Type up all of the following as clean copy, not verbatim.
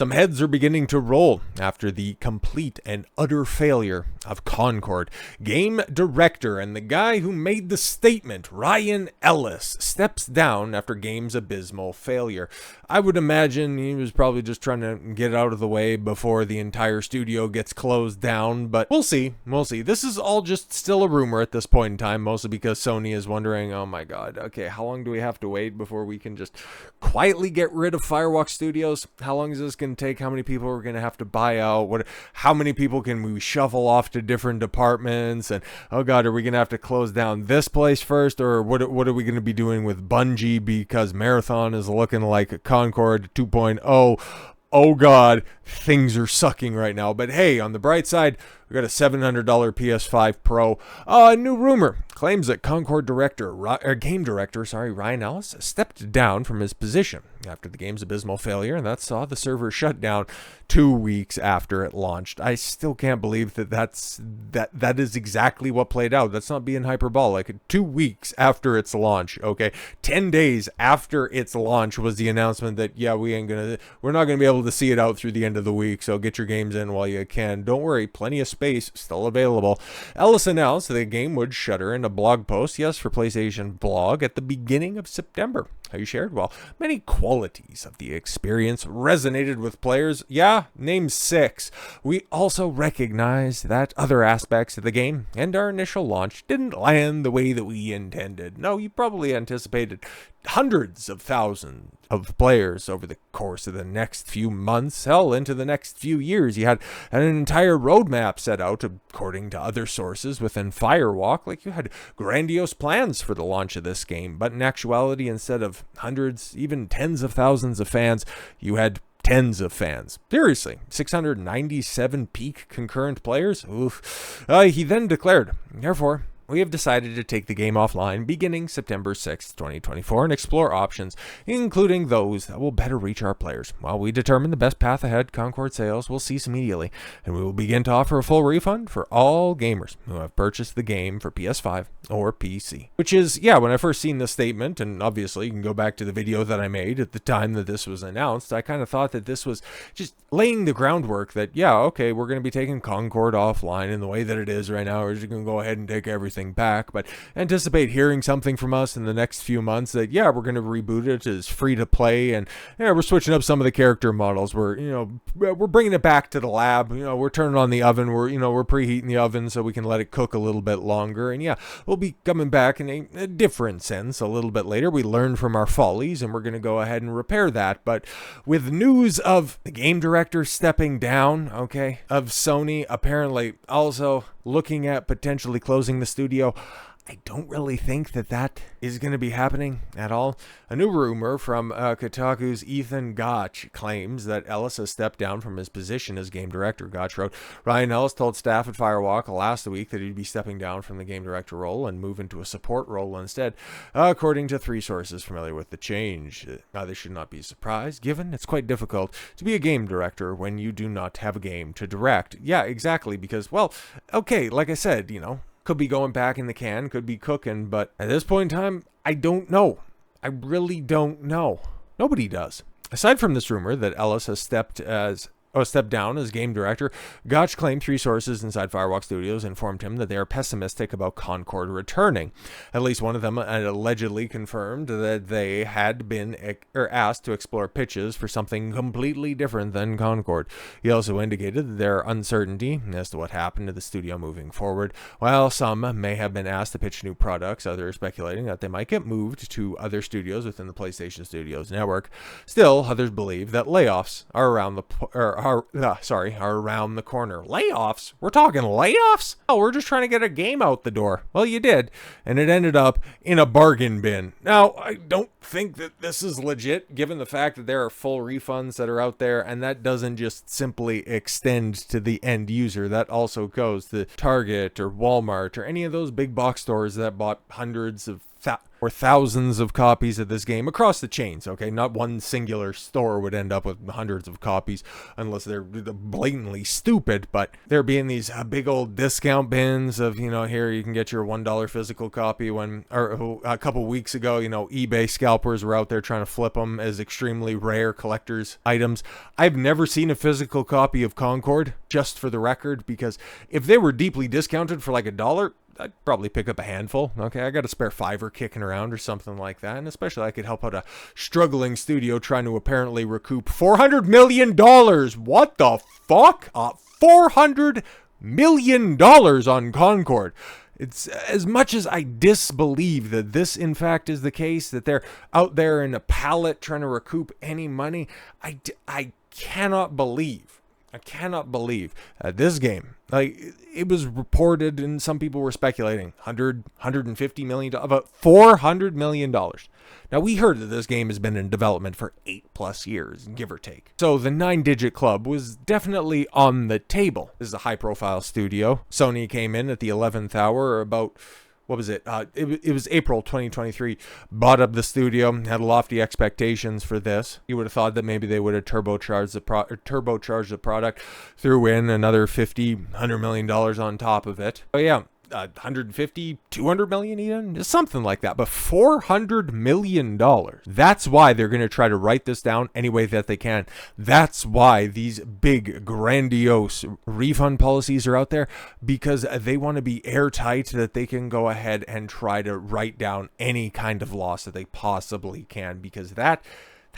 Some heads are beginning to roll after the complete and utter failure of Concord. Game director and the guy who made the statement, Ryan Ellis, steps down after game's abysmal failure. I would imagine he was probably just trying to get out of the way before the entire studio gets closed down, but we'll see. This is all just still a rumor at this point in time, mostly because Sony is wondering, oh my god, okay, how long do we have to wait before we can just quietly get rid of Firewalk Studios? How long is this going to take? How many people are going to have to buy out? How many people can we shuffle off to different departments? And oh god, are we going to have to close down this place first? Or what are we going to be doing with Bungie because Marathon is looking like Concord 2.0? Oh god, things are sucking right now. But hey, on the bright side, we got a $700 PS5 Pro. A new rumor claims that Concord game director, Ryan Ellis, stepped down from his position after the game's abysmal failure, and that saw the server shut down 2 weeks after it launched. I still can't believe that is exactly what played out. That's not being hyperbolic. 2 weeks after its launch, okay? 10 days after its launch was the announcement that, yeah, we're not gonna be able to see it out through the end of the week, so get your games in while you can. Don't worry, plenty of space still available. Ellis announced that the game would shutter in a blog post, yes, for PlayStation Blog, at the beginning of September. How you shared? Well, many qualities of the experience resonated with players. Yeah, name 6. We also recognize that other aspects of the game and our initial launch didn't land the way that we intended. No, you probably anticipated hundreds of thousands of players over the course of the next few months, hell, into the next few years. You had an entire roadmap set out, according to other sources within Firewalk. Like, you had grandiose plans for the launch of this game, but in actuality, instead of hundreds, even tens of thousands of fans, you had tens of fans. Seriously, 697 peak concurrent players? Oof. He then declared, therefore, we have decided to take the game offline beginning September 6th, 2024, and explore options, including those that will better reach our players. While we determine the best path ahead, Concord sales will cease immediately, and we will begin to offer a full refund for all gamers who have purchased the game for PS5 or PC. Which is, yeah, when I first seen this statement, and obviously you can go back to the video that I made at the time that this was announced, I kind of thought that this was just laying the groundwork that, yeah, okay, we're going to be taking Concord offline in the way that it is right now. We're just going to go ahead and take everything back, but anticipate hearing something from us in the next few months that, yeah, we're going to reboot it as free to play, and yeah, we're switching up some of the character models. We're bringing it back to the lab. We're turning on the oven. We're preheating the oven so we can let it cook a little bit longer, and yeah, we'll be coming back in a different sense a little bit later. We learned from our follies, and we're going to go ahead and repair that. But with news of the game director stepping down, okay, of Sony apparently also looking at potentially closing the studio, I don't really think that is going to be happening at all. A new rumor from Kotaku's Ethan Gotch claims that Ellis has stepped down from his position as game director. Gotch wrote, Ryan Ellis told staff at Firewalk last week that he'd be stepping down from the game director role and move into a support role instead, according to 3 sources familiar with the change. They should not be surprised, given it's quite difficult to be a game director when you do not have a game to direct. Yeah, exactly, because, well, okay, like I said, could be going back in the can, could be cooking, but at this point in time, I don't know. I really don't know. Nobody does. Aside from this rumor that Ellis has stepped down as game director, Gotch claimed 3 sources inside Firewalk Studios informed him that they are pessimistic about Concord returning. At least one of them allegedly confirmed that they had been asked to explore pitches for something completely different than Concord. He also indicated that there are uncertainty as to what happened to the studio moving forward. While some may have been asked to pitch new products, others are speculating that they might get moved to other studios within the PlayStation Studios network. Still, others believe that layoffs are around the corner. Layoffs? We're talking layoffs? Oh, we're just trying to get a game out the door. Well, you did, and it ended up in a bargain bin. Now, I don't think that this is legit, given the fact that there are full refunds that are out there, and that doesn't just simply extend to the end user. That also goes to Target or Walmart or any of those big box stores that bought hundreds of or thousands of copies of this game across the chains, okay? Not one singular store would end up with hundreds of copies unless they're blatantly stupid, but there being these big old discount bins of, here you can get your $1 physical copy when, or a couple weeks ago, eBay scalpers were out there trying to flip them as extremely rare collector's items. I've never seen a physical copy of Concord, just for the record, because if they were deeply discounted for like $1, I'd probably pick up a handful. Okay, I got a spare $5 kicking around or something like that. And especially I could help out a struggling studio trying to apparently recoup $400 million. What the fuck? $400 million on Concord. It's as much as I disbelieve that this, in fact, is the case, that they're out there in a pallet trying to recoup any money. I cannot believe this game, like, it was reported and some people were speculating $150 million, about $400 million. Now, we heard that this game has been in development for 8+ years, give or take. So the 9-digit club was definitely on the table. This is a high-profile studio. Sony came in at the 11th hour, about, what was it? It was April 2023, bought up the studio, had lofty expectations for this. You would have thought that maybe they would have turbocharged the product, threw in another $100 million on top of it. Oh yeah, 150, 200 million even, something like that. But $400 million. That's why they're going to try to write this down any way that they can. That's why these big, grandiose refund policies are out there, because they want to be airtight, that they can go ahead and try to write down any kind of loss that they possibly can, because that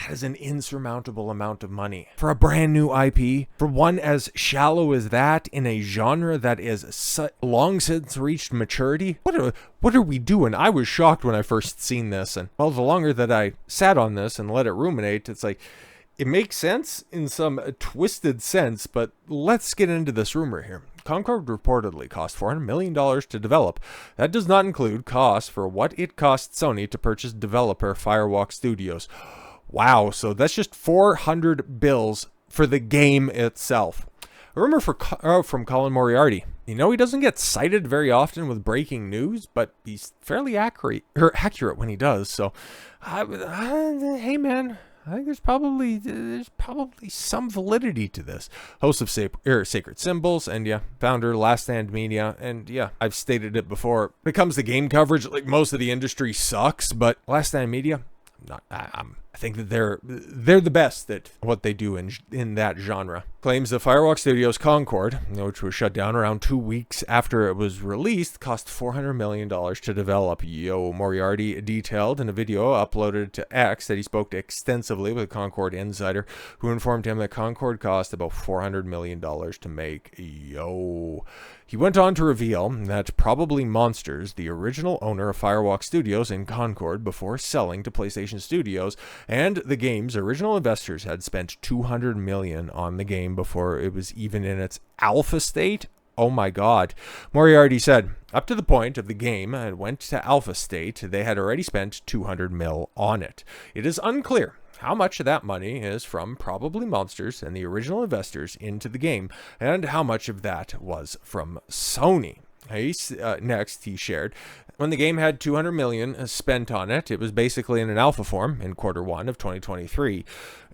is an insurmountable amount of money for a brand new IP, for one as shallow as that, in a genre that is long since reached maturity. What are we doing? I was shocked when I first seen this, and well, the longer that I sat on this and let it ruminate, it's like, it makes sense in some twisted sense, but let's get into this rumor here. Concord reportedly cost $400 million to develop. That does not include costs for what it cost Sony to purchase developer Firewalk Studios. Wow, so that's just 400 bills for the game itself. A rumor from Colin Moriarty. He doesn't get cited very often with breaking news, but he's fairly accurate when he does. So, hey man, I think there's probably some validity to this. Host of Sacred Symbols, and yeah, founder Last Stand Media, and yeah, I've stated it before. When it comes to game coverage, like, most of the industry sucks, but Last Stand Media, I think that they're the best at what they do in that genre. Claims that Firewalk Studios Concord, which was shut down around 2 weeks after it was released, cost $400 million to develop. Moriarty detailed in a video uploaded to X that he spoke extensively with a Concord insider who informed him that Concord cost about $400 million to make. He went on to reveal that ProbablyMonsters, the original owner of Firewalk Studios in Concord before selling to PlayStation Studios, and the game's original investors had spent $200 million on the game before it was even in its alpha state. Oh my god. Moriarty said, up to the point of the game went to alpha state, they had already spent $200 million on it. It is unclear how much of that money is from ProbablyMonsters and the original investors into the game, and how much of that was from Sony. Next, he shared, when the game had $200 million spent on it, it was basically in an alpha form in Q1 of 2023,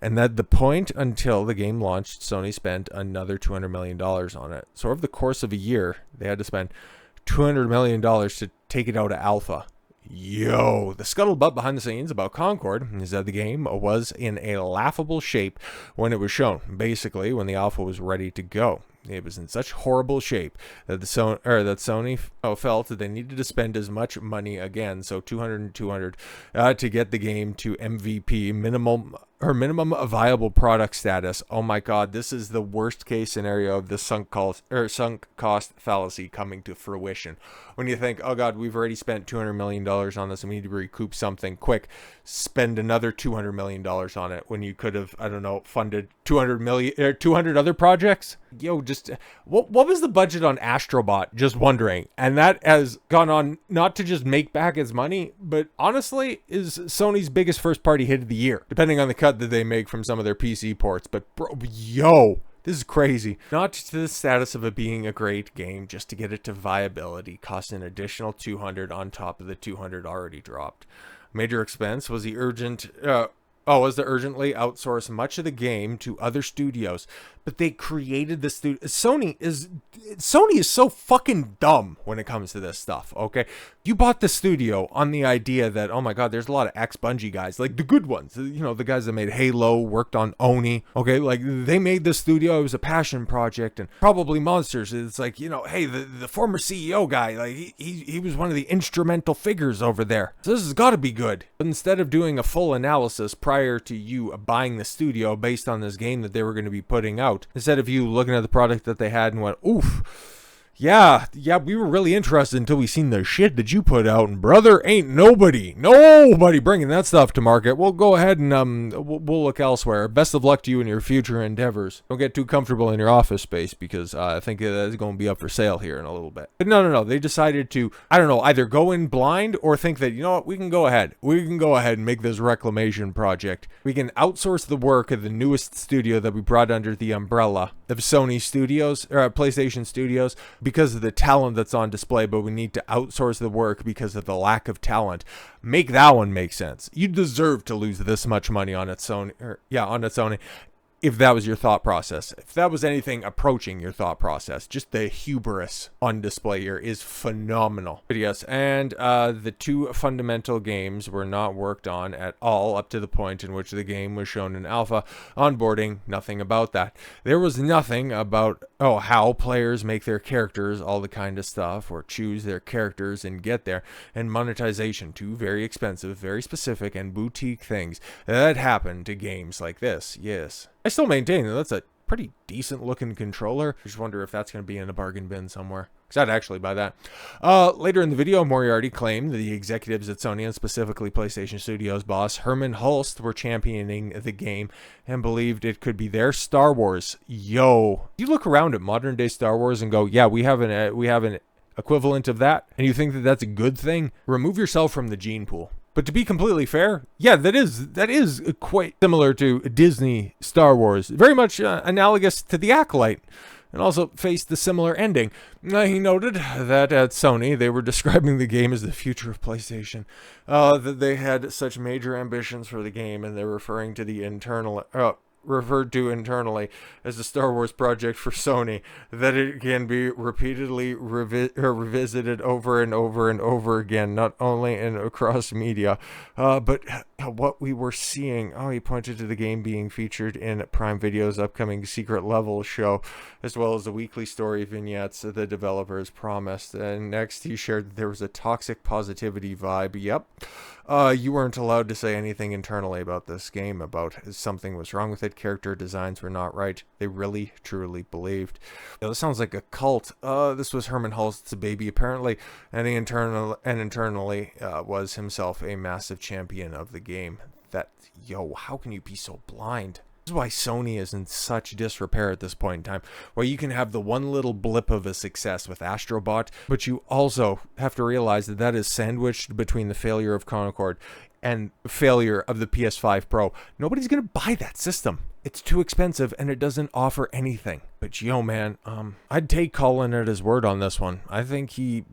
and that the point until the game launched, Sony spent another $200 million on it. So over the course of a year, they had to spend $200 million to take it out of alpha. The scuttlebutt behind the scenes about Concord is that the game was in a laughable shape when it was shown. Basically, when the alpha was ready to go, it was in such horrible shape that Sony felt that they needed to spend as much money again, so 200 and 200, to get the game to MVP, minimum viable product status. Oh my god, this is the worst case scenario of the sunk cost fallacy coming to fruition. When you think, oh god, we've already spent $200 million on this and we need to recoup something quick, spend another $200 million on it when you could have, funded 200 other projects. What was the budget on Astrobot? Just wondering. And that has gone on not to just make back its money, but honestly is Sony's biggest first party hit of the year, depending on the cut that they make from some of their PC ports. But bro, This is crazy. Not to the status of it being a great game, just to get it to viability cost an additional 200 on top of the 200 already dropped. Major expense was the urgently outsource much of the game to other studios, but they created the studio. Sony is so fucking dumb when it comes to this stuff. Okay, you bought the studio on the idea that, oh my god, there's a lot of ex-Bungie guys, like the good ones, you know, the guys that made Halo, worked on Oni. Okay, like they made the studio. It was a passion project, and ProbablyMonsters. It's like, you know, hey, the former CEO guy, like he was one of the instrumental figures over there. So this has got to be good. But instead of doing a full analysis prior to you buying the studio based on this game that they were going to be putting out, instead of you looking at the product that they had and went, oof, yeah, we were really interested until we seen the shit that you put out, and brother, ain't nobody bringing that stuff to market. We'll go ahead and we'll look elsewhere. Best of luck to you in your future endeavors. Don't get too comfortable in your office space, because I think that's going to be up for sale here in a little bit. But no, they decided to, I don't know, either go in blind or think that, you know what, we can go ahead and make this reclamation project. We can outsource the work of the newest studio that we brought under the umbrella of Sony Studios, or PlayStation Studios, because of the talent that's on display, but we need to outsource the work because of the lack of talent. Make that one make sense. You deserve to lose this much money on it, Sony. If that was your thought process, if that was anything approaching your thought process, just the hubris on display here is phenomenal. But yes, and the two fundamental games were not worked on at all up to the point in which the game was shown in alpha. Onboarding, nothing about that. There was nothing about, how players make their characters, all the kind of stuff, or choose their characters and get there. And monetization, two very expensive, very specific, and boutique things that happen to games like this. Yes. I still maintain that that's a pretty decent looking controller. I just wonder if that's going to be in a bargain bin somewhere, because I'd actually buy that. Later in the video, Moriarty claimed that the executives at Sony, and specifically PlayStation Studios boss Herman Hulst, were championing the game and believed it could be their Star Wars. Yo, you look around at modern day Star Wars and go, yeah, we have an equivalent of that, and you think that that's a good thing? Remove yourself from the gene pool. But to be completely fair, yeah, that is quite similar to Disney Star Wars. Very much analogous to The Acolyte, and also faced the similar ending. He noted that at Sony, they were describing the game as the future of PlayStation, that they had such major ambitions for the game, and they're referring to the referred to internally as the Star Wars project for Sony, that it can be repeatedly revisited over and over and over again, not only in across media, but what we were seeing. He pointed to the game being featured in Prime Video's upcoming Secret Level show, as well as the weekly story vignettes that the developers promised. And next, he shared that there was a toxic positivity vibe. Yep. You weren't allowed to say anything internally about this game, about something was wrong with it, character designs were not right. They really, truly believed. This sounds like a cult. This was Herman Hulst's baby, apparently, and internally was himself a massive champion of the game. How can you be so blind? This is why Sony is in such disrepair at this point in time, where you can have the one little blip of a success with Astrobot, but you also have to realize that that is sandwiched between the failure of Concord and failure of the PS5 Pro. Nobody's going to buy that system. It's too expensive and it doesn't offer anything. But man, I'd take Colin at his word on this one. I think he's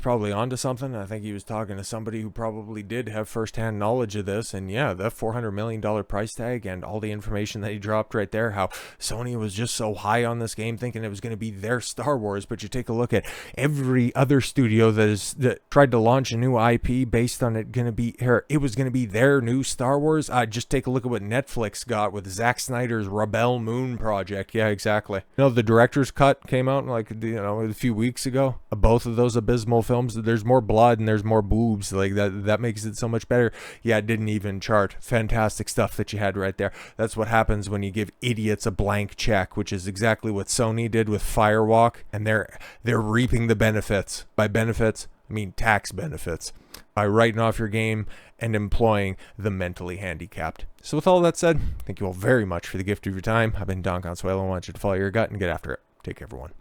probably onto something. I think he was talking to somebody who probably did have firsthand knowledge of this. And yeah, the $400 million price tag and all the information that he dropped right there, how Sony was just so high on this game thinking it was going to be their Star Wars. But you take a look at every other studio that tried to launch a new IP based on it was going to be their new Star Wars. Just take a look at what Netflix got with Zack Snyder's Rebel Moon project. Yeah, exactly. The director's cut came out a few weeks ago. Both of those abysmal films. There's more blood and there's more boobs. Like that makes it so much better. Yeah, it didn't even chart. Fantastic stuff that you had right there. That's what happens when you give idiots a blank check, which is exactly what Sony did with Firewalk, and they're reaping the benefits. By benefits, I mean tax benefits, by writing off your game and employing the mentally handicapped. So with all that said, thank you all very much for the gift of your time. I've been Don Consuelo. I want you to follow your gut and get after it. Take care, everyone.